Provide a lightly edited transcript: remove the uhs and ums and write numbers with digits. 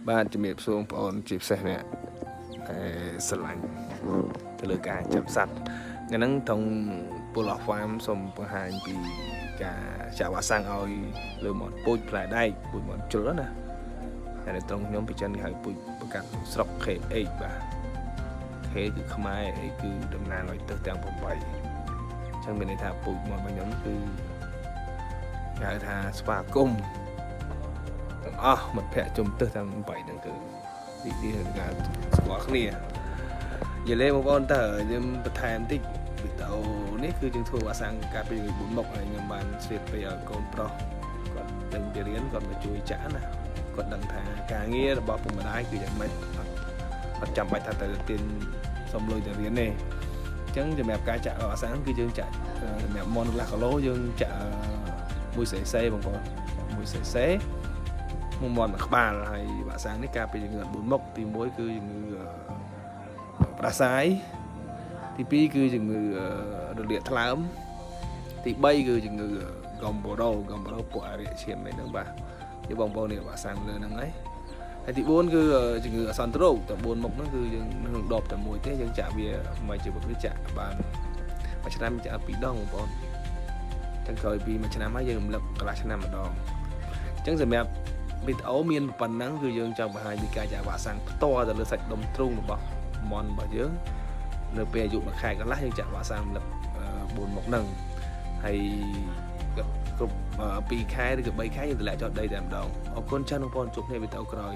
បាទជំរាបសួរបងប្អូនជាពិសេសអ្នកស្រឡាញ់ទៅលើការចាប់សត្វថ្ងៃហ្នឹងត្រង់ពលអហ្វាមសូមបង្ហាញពីការចាក់វ៉ាក់សាំងឲ្យលើមាត់ពូជផ្លែដែកពូជមាត់ជ្រុលណាតែនៅត្រង់ខ្ញុំពីចិនគេហៅពូជប្រកាសស្រុក KH បាទ K គឺខ្មែរ A គឺតំណាងឲ្យទិសទាំង8អញ្ចឹងមានន័យថាពូជមាត់របស់ខ្ញុំគឺគេហៅថាស្វាគមន៍ទាំងអស់មិត្តភ័ក្តិជុំទិសទាំង8ហ្នឹងគឺពីទីការស្គាល់គ្នានិយាយលេងបងប្អូនតើខ្ញុំបន្ថែមតិចវីដេអូនេះគឺយើងធ្វើវ៉ាក់សាំងកាលពី4មុខហើយខ្ញុំបានស្រៀបពេលឲ្យកូនប្រុសគាត់ដឹងពីរៀនគាត់មកជួយចាក់ណាគាត់ដឹងថាការងាររបស់ពុកម្ដាយគឺយ៉ាងម៉េចអត់ចាំបាច់ថាទៅទាញសុំលុយទៅរៀនទេអញ្ចឹងសម្រាប់ការចាក់វ៉ាក់សាំងគឺយើងចាក់សម្រាប់មុនខ្លះគីឡូយើងចាក់1 cc បងប្អូន1 cc មួយមាត់មួយក្បាលហើយវ៉ាក់សាំងនេះការពីជំងឺ4មុខទី1គឺជំងឺផ្ដាសាយទី2គឺជំងឺរលាកថ្លើមទី3គឺជំងឺហ្គំបូរ៉ូពួកអារៈឈាមហ្នឹងបាទជាបងប្អូននេះវ៉ាក់សាំងលើហ្នឹងហើយទី4គឺជំងឺអសន្នរោគតែ4មុខហ្នឹងគឺយើងនឹងដបតែមួយទេយើងចាក់វាមួយជីវិតគឺចាក់បានមួយឆ្នាំចាក់2ដងបងប្អូនចឹងក្រោយពីមួយឆ្នាំហើយយើងរំលឹកកន្លះឆ្នាំម្ដងអញ្ចឹងសម្រាប់វីដេអូមានប៉ុណ្ណឹងគឺយើងចង់បង្ហាញពីការចាក់វ៉ាក់សាំងផ្ទាល់ទៅលើសាច់ដុំទ្រូងរបស់មន់របស់យើងនៅពេលអាយុ1ខែកន្លះយើងចាក់វ៉ាក់សាំងរំលឹក4មុខហ្នឹងហើយគ្រប់2ខែឬក៏3ខែយើងតម្លាក់ចោលដីតែម្ដងអរគុណច្រើនបងប្អូនជួបគ្នាវីដេអូក្រោយ